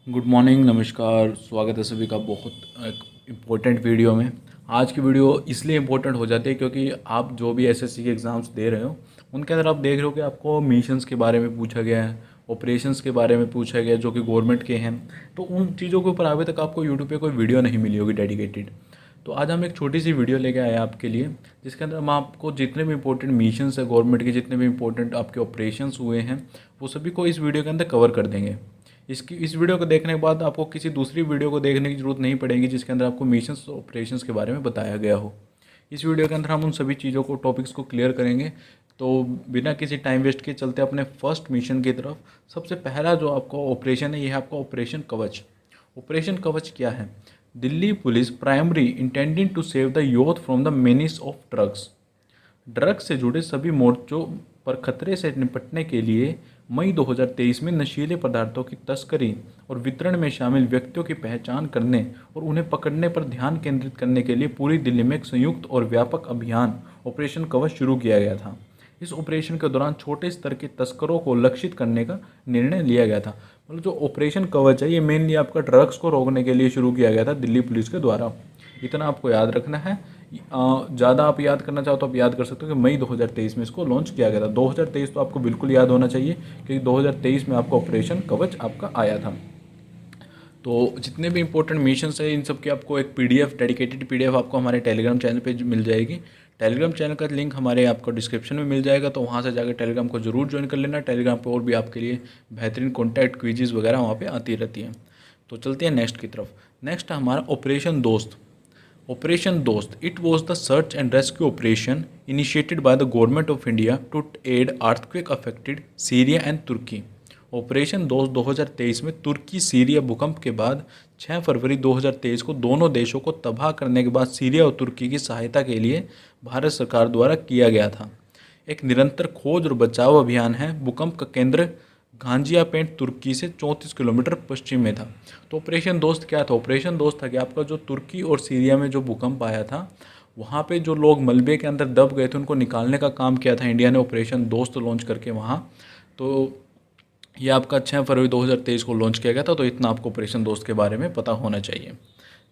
Good morning, नमस्कार। स्वागत है सभी का बहुत एक इम्पोर्टेंट वीडियो में। आज की वीडियो इसलिए इम्पोर्टेंट हो जाती है क्योंकि आप जो भी एसएससी के एग्ज़ाम्स दे रहे हो उनके अंदर आप देख रहे हो कि आपको मिशंस के बारे में पूछा गया है, ऑपरेशंस के बारे में पूछा गया है जो कि गवर्नमेंट के हैं। तो उन चीज़ों के ऊपर अभी तक आपको यूट्यूब पे कोई वीडियो नहीं मिली होगी डेडिकेटेड। तो आज हम एक छोटी सी वीडियो लेके आए हैं आपके लिए, जिसके अंदर हम आपको जितने भी इंपॉर्टेंट मिशंस है गवर्नमेंट के, जितने भी इंपॉर्टेंट आपके ऑपरेशंस हुए हैं, वो सभी को इस वीडियो के अंदर कवर कर देंगे। इस वीडियो को देखने के बाद आपको किसी दूसरी वीडियो को देखने की ज़रूरत नहीं पड़ेगी जिसके अंदर आपको मिशंस ऑपरेशंस के बारे में बताया गया हो। इस वीडियो के अंदर हम उन सभी चीज़ों को, टॉपिक्स को क्लियर करेंगे। तो बिना किसी टाइम वेस्ट के चलते अपने फर्स्ट मिशन की तरफ। सबसे पहला जो आपका ऑपरेशन है ये है आपका ऑपरेशन कवच। ऑपरेशन कवच क्या है? Delhi police primary intending to save the youth from the menace of drugs से जुड़े सभी मोर्चों पर खतरे से निपटने के लिए मई 2023 में नशीले पदार्थों की तस्करी और वितरण में शामिल व्यक्तियों की पहचान करने और उन्हें पकड़ने पर ध्यान केंद्रित करने के लिए पूरी दिल्ली में एक संयुक्त और व्यापक अभियान ऑपरेशन कवच शुरू किया गया था। इस ऑपरेशन के दौरान छोटे स्तर के तस्करों को लक्षित करने का निर्णय लिया गया था। मतलब जो ऑपरेशन कवच है ये मेनली आपका ड्रग्स को रोकने के लिए शुरू किया गया था दिल्ली पुलिस के द्वारा। इतना आपको याद रखना है। ज़्यादा आप याद करना चाहो तो आप याद कर सकते हो कि मई 2023 में इसको लॉन्च किया गया था। 2023 तो आपको बिल्कुल याद होना चाहिए क्योंकि 2023 में आपका ऑपरेशन कवच आपका आया था। तो जितने भी इंपॉर्टेंट मिशंस है इन सब की आपको एक पीडीएफ, डेडिकेटेड पीडीएफ आपको हमारे टेलीग्राम चैनल पे मिल जाएगी। टेलीग्राम चैनल का लिंक हमारे आपको डिस्क्रिप्शन में मिल जाएगा, तो वहाँ से जाकर टेलीग्राम को जरूर ज्वाइन कर लेना। टेलीग्राम पे और भी आपके लिए बेहतरीन कॉन्टैक्ट, क्विजेज वगैरह वहाँ पे आती रहती हैं। तो चलते हैं नेक्स्ट की तरफ। नेक्स्ट है हमारा ऑपरेशन दोस्त। Operation Dost. It was the search and rescue operation initiated by the government of India to aid earthquake affected Syria and Turkey. Operation दोस्त 2023 में तुर्की सीरिया भूकंप के बाद 6 फरवरी 2023 को दोनों देशों को तबाह करने के बाद सीरिया और तुर्की की सहायता के लिए भारत सरकार द्वारा किया गया था। एक निरंतर खोज और बचाव अभियान है। भूकंप का केंद्र गाजियापेंट तुर्की से 34 किलोमीटर पश्चिम में था। तो ऑपरेशन दोस्त क्या था? ऑपरेशन दोस्त था कि आपका जो तुर्की और सीरिया में जो भूकंप आया था वहाँ पे जो लोग मलबे के अंदर दब गए थे उनको निकालने का काम किया था इंडिया ने ऑपरेशन दोस्त लॉन्च करके वहाँ। तो ये आपका 6 फरवरी 2023 को लॉन्च किया गया था। तो इतना आपको ऑपरेशन दोस्त के बारे में पता होना चाहिए।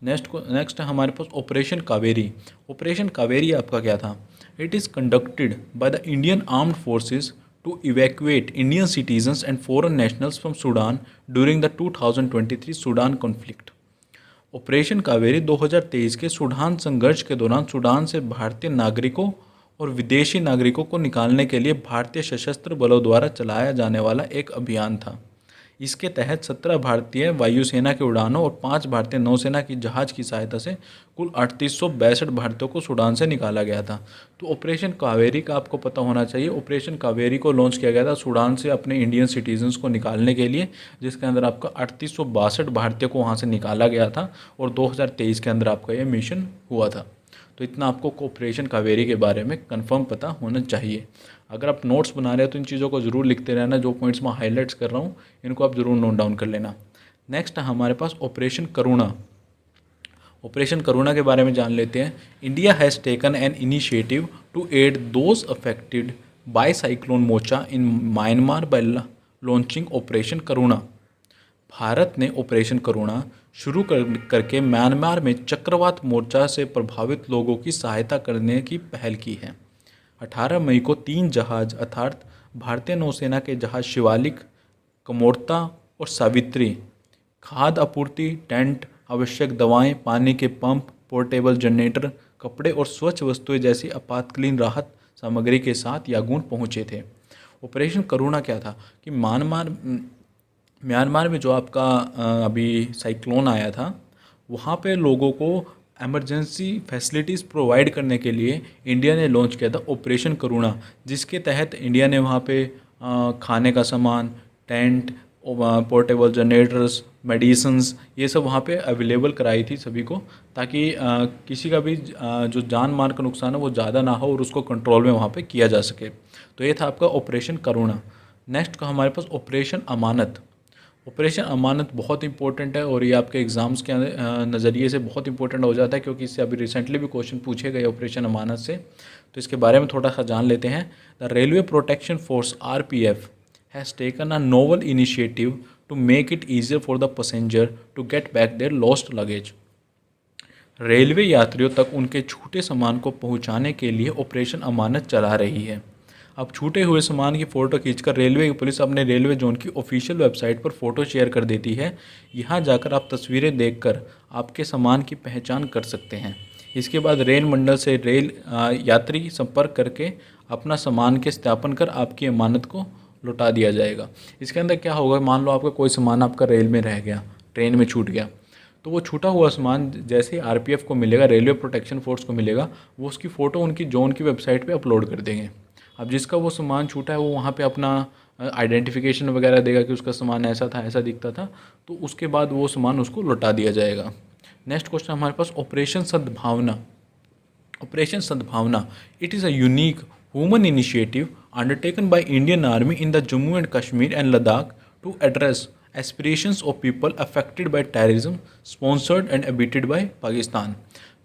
नेक्स्ट है हमारे पास ऑपरेशन कावेरी। ऑपरेशन कावेरी आपका क्या था? It is conducted by the Indian armed forces to evacuate Indian citizens and foreign nationals from Sudan during the 2023 Sudan conflict. Operation Kaveri 2023 के सूडान संघर्ष के दौरान सूडान से भारतीय नागरिकों और विदेशी नागरिकों को निकालने के लिए भारतीय सशस्त्र बलों द्वारा चलाया जाने वाला एक अभियान था। इसके तहत 17 भारतीय वायुसेना के उड़ानों और 5 भारतीय नौसेना की जहाज़ की सहायता से कुल 3862 भारतीयों को सूडान से निकाला गया था। तो ऑपरेशन कावेरी का आपको पता होना चाहिए। ऑपरेशन कावेरी को लॉन्च किया गया था सूडान से अपने इंडियन सिटीजन्स को निकालने के लिए, जिसके अंदर आपका 3862 भारतीयों को वहाँ से निकाला गया था और 2023 के अंदर आपका ये मिशन हुआ था। तो इतना आपको ऑपरेशन कावेरी के बारे में कंफर्म पता होना चाहिए। अगर आप नोट्स बना रहे हो तो इन चीज़ों को ज़रूर लिखते रहना। जो पॉइंट्स मैं हाईलाइट्स कर रहा हूँ इनको आप ज़रूर नोट डाउन कर लेना। नेक्स्ट है हमारे पास ऑपरेशन करुणा। ऑपरेशन करुणा के बारे में जान लेते हैं। India has taken an initiative to aid those affected by cyclone Mocha in Myanmar by launching operation Karuna. Bharat ने ऑपरेशन करुणा शुरू करके म्यांमार में चक्रवात मोर्चा से प्रभावित लोगों की सहायता करने की पहल की है। 18 मई को 3 जहाज अर्थात भारतीय नौसेना के जहाज शिवालिक, कमोर्ता और सावित्री खाद्य आपूर्ति, टेंट, आवश्यक दवाएं, पानी के पंप, पोर्टेबल जनरेटर, कपड़े और स्वच्छ वस्तुएं जैसी आपातकालीन राहत सामग्री के साथ यागून पहुंचे थे। ऑपरेशन करुणा क्या था कि म्यांमार में जो आपका अभी साइक्लोन आया था वहाँ पे लोगों को एमरजेंसी फैसिलिटीज़ प्रोवाइड करने के लिए इंडिया ने लॉन्च किया था ऑपरेशन करुणा, जिसके तहत इंडिया ने वहाँ पे खाने का सामान, टेंट, पोर्टेबल जनरेटर्स, मेडिसिन्स, ये सब वहाँ पे अवेलेबल कराई थी सभी को, ताकि किसी का भी जो जान माल का नुकसान है वो ज़्यादा ना हो और उसको कंट्रोल में वहाँ पे किया जा सके। तो ये था आपका ऑपरेशन करुणा। नेक्स्ट का हमारे पास ऑपरेशन अमानत। ऑपरेशन अमानत बहुत इंपॉर्टेंट है और ये आपके एग्ज़ाम्स के नज़रिए से बहुत इंपॉर्टेंट हो जाता है क्योंकि इससे अभी रिसेंटली भी क्वेश्चन पूछे गए ऑपरेशन अमानत से। तो इसके बारे में थोड़ा सा जान लेते हैं। The railway protection force RPF has taken a novel initiative to make it easier for the passenger to get back their lost luggage. Railway यात्रियों तक उनके छूटे सामान को पहुंचाने के लिए ऑपरेशन अमानत चला रही है। अब छूटे हुए सामान की फ़ोटो खींचकर रेलवे की पुलिस अपने रेलवे जोन की ऑफिशियल वेबसाइट पर फ़ोटो शेयर कर देती है। यहाँ जाकर आप तस्वीरें देखकर आपके सामान की पहचान कर सकते हैं। इसके बाद रेल मंडल से रेल यात्री संपर्क करके अपना सामान के सत्यापन कर आपकी अमानत को लौटा दिया जाएगा। इसके अंदर क्या होगा, मान लो आपका कोई सामान आपका रेल में रह गया, ट्रेन में छूट गया, तो वो छूटा हुआ सामान जैसे ही आरपीएफ को मिलेगा, रेलवे प्रोटेक्शन फोर्स को मिलेगा, वो उसकी फ़ोटो उनकी जोन की वेबसाइट पे अपलोड कर देंगे। अब जिसका वो सामान छूटा है वो वहाँ पे अपना आइडेंटिफिकेशन वगैरह देगा कि उसका सामान ऐसा था, ऐसा दिखता था, तो उसके बाद वो सामान उसको लौटा दिया जाएगा। नेक्स्ट क्वेश्चन हमारे पास operation Sadbhavana. Operation Sadbhavana, it is a unique human initiative undertaken by Indian army in the Jammu and Kashmir and Ladakh to address aspirations of people affected by terrorism sponsored and abetted by Pakistan.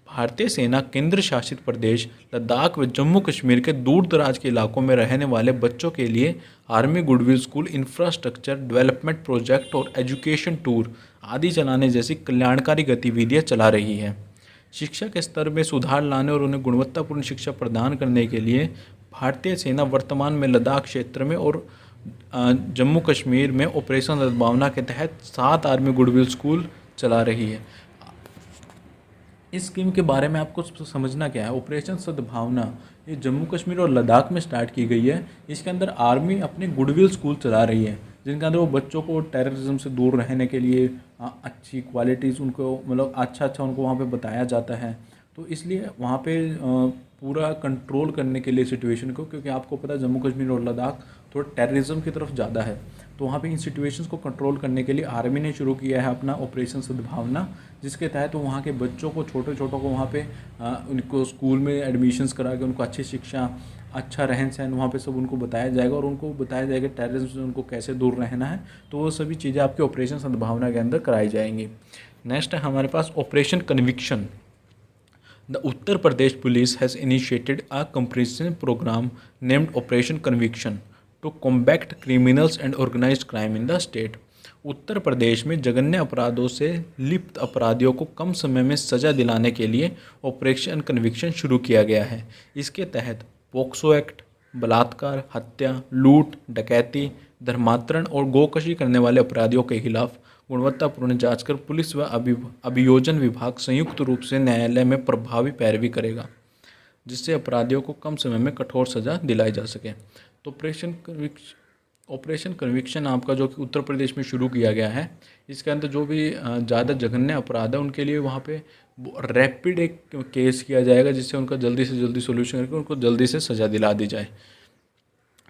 भारतीय सेना केंद्र शासित प्रदेश लद्दाख व जम्मू कश्मीर के दूर दराज के इलाकों में रहने वाले बच्चों के लिए army goodwill school infrastructure development project और एजुकेशन टूर आदि चलाने जैसी कल्याणकारी गतिविधियां चला रही है। शिक्षा के स्तर में सुधार लाने और उन्हें गुणवत्तापूर्ण शिक्षा प्रदान करने के लिए भारतीय सेना वर्तमान में लद्दाख क्षेत्र में और जम्मू कश्मीर में ऑपरेशन सद्भावना के तहत 7 आर्मी गुडविल स्कूल चला रही है। इस स्कीम के बारे में आपको समझना क्या है। ऑपरेशन सद्भावना ये जम्मू कश्मीर और लद्दाख में स्टार्ट की गई है। इसके अंदर आर्मी अपने गुडविल स्कूल चला रही है, जिनके अंदर वो बच्चों को टेररिज्म से दूर रहने के लिए अच्छी क्वालिटीज़ उनको मतलब अच्छा उनको वहाँ पे बताया जाता है। तो इसलिए वहाँ पे पूरा कंट्रोल करने के लिए सिचुएशन को, क्योंकि आपको पता है जम्मू कश्मीर और लद्दाख थोड़ा टेररिज्म की तरफ ज़्यादा है, तो वहाँ पे इन सिचुएशंस को कंट्रोल करने के लिए आर्मी ने शुरू किया है अपना ऑपरेशन सद्भावना, जिसके तहत वो वहाँ के बच्चों को छोटे को वहाँ पे उनको स्कूल में एडमिशन्स करा के उनको अच्छी शिक्षा, अच्छा रहन सहन वहाँ पे सब उनको बताया जाएगा और उनको बताया जाएगा टेररिज्म से उनको कैसे दूर रहना है। तो वो सभी चीज़ें आपके ऑपरेशन सद्भावना के अंदर कराई जाएंगी। नेक्स्ट है हमारे पास operation conviction. The Uttar Pradesh Police has initiated a comprehensive program named Operation Conviction to combat criminals and organized crime in the state. Uttar Pradesh में जघन्य अपराधों से लिप्त अपराधियों को कम समय में सज़ा दिलाने के लिए ऑपरेशन कन्विक्शन शुरू किया गया है। इसके तहत पोक्सो एक्ट, बलात्कार, हत्या, लूट, डकैती, धर्मांतरण और गोकशी करने वाले अपराधियों के खिलाफ गुणवत्तापूर्ण जांच कर पुलिस व अभियोजन विभाग संयुक्त रूप से न्यायालय में प्रभावी पैरवी करेगा, जिससे अपराधियों को कम समय में कठोर सज़ा दिलाई जा सके। तो ऑपरेशन कन्विक्शन आपका जो कि उत्तर प्रदेश में शुरू किया गया है, इसके अंदर जो भी ज़्यादा जघन्य अपराध है उनके लिए वहाँ पे रैपिड एक केस किया जाएगा, जिससे उनका जल्दी से जल्दी सोल्यूशन करके उनको जल्दी से सज़ा दिला दी जाए।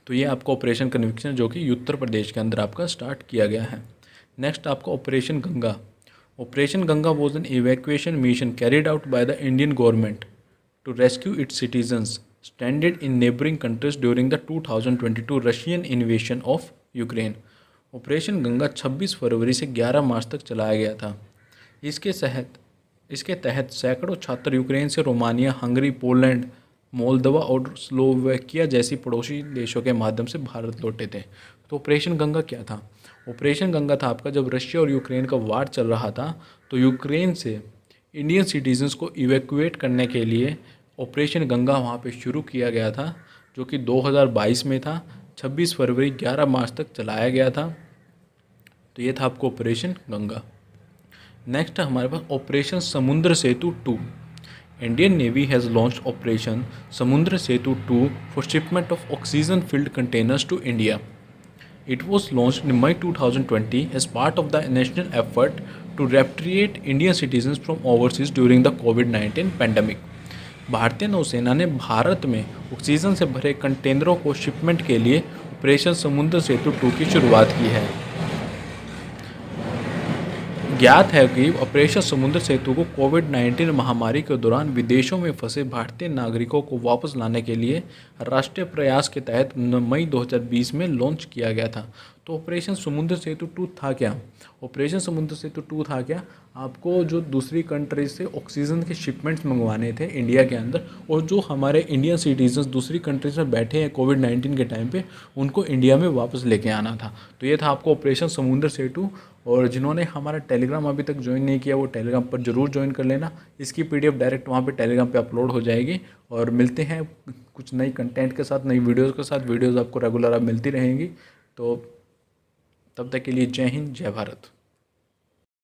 तो ये आपका ऑपरेशन कन्विक्शन जो कि उत्तर प्रदेश के अंदर आपका स्टार्ट किया गया है। नेक्स्ट आपका operation Ganga. Operation Ganga was an evacuation mission carried out by the Indian government to rescue its citizens stranded in neighbouring countries during the 2022 Russian invasion of Ukraine. Operation Ganga 26 फरवरी से 11 मार्च तक चलाया गया था। इसके तहत सैकड़ों छात्र यूक्रेन से रोमानिया, हंगरी, पोलैंड, मोल्दोवा और स्लोवाकिया जैसी पड़ोसी देशों के माध्यम से भारत लौटे थे। तो ऑपरेशन गंगा क्या था? ऑपरेशन गंगा था आपका जब रशिया और यूक्रेन का वार चल रहा था, तो यूक्रेन से इंडियन सिटीजन्स को इवैक्यूएट करने के लिए ऑपरेशन गंगा वहाँ पे शुरू किया गया था, जो कि 2022 में था। 26 फरवरी 11 मार्च तक चलाया गया था। तो ये था आपको ऑपरेशन गंगा। नेक्स्ट है हमारे पास operation Samudra Setu 2। Indian Navy has launched operation Samudra Setu 2 for shipment of oxygen filled containers to India. It was launched in May 2020 as part of the national effort to repatriate Indian citizens from overseas during the COVID-19 pandemic. भारतीय नौसेना ने भारत में oxygen से भरे कंटेनरों को shipment के लिए operation Samudra Setu 2 की शुरुआत की है। ज्ञात है कि ऑपरेशन समुद्र सेतु को कोविड-19 महामारी के दौरान विदेशों में फंसे भारतीय नागरिकों को वापस लाने के लिए राष्ट्रीय प्रयास के तहत मई 2020 में लॉन्च किया गया था। तो ऑपरेशन समुद्र सेतु 2 था क्या? ऑपरेशन समुद्र सेतु 2 था क्या? आपको जो दूसरी कंट्री से ऑक्सीजन के शिपमेंट्स मंगवाने थे इंडिया के अंदर, और जो हमारे इंडियन सिटीजन्स दूसरी कंट्रीज में बैठे हैं कोविड-19 के टाइम पे, उनको इंडिया में वापस लेके आना था। तो ये था आपको ऑपरेशन समुद्र सेतु। और जिन्होंने हमारा टेलीग्राम अभी तक ज्वाइन नहीं किया वो टेलीग्राम पर ज़रूर ज्वाइन कर लेना। इसकी पीडीएफ डायरेक्ट वहाँ पे टेलीग्राम पे अपलोड हो जाएगी। और मिलते हैं कुछ नई कंटेंट के साथ, नई वीडियोज़ के साथ। वीडियोज़ आपको रेगुलर अब मिलती रहेंगी। तो तब तक के लिए जय हिंद, जय भारत।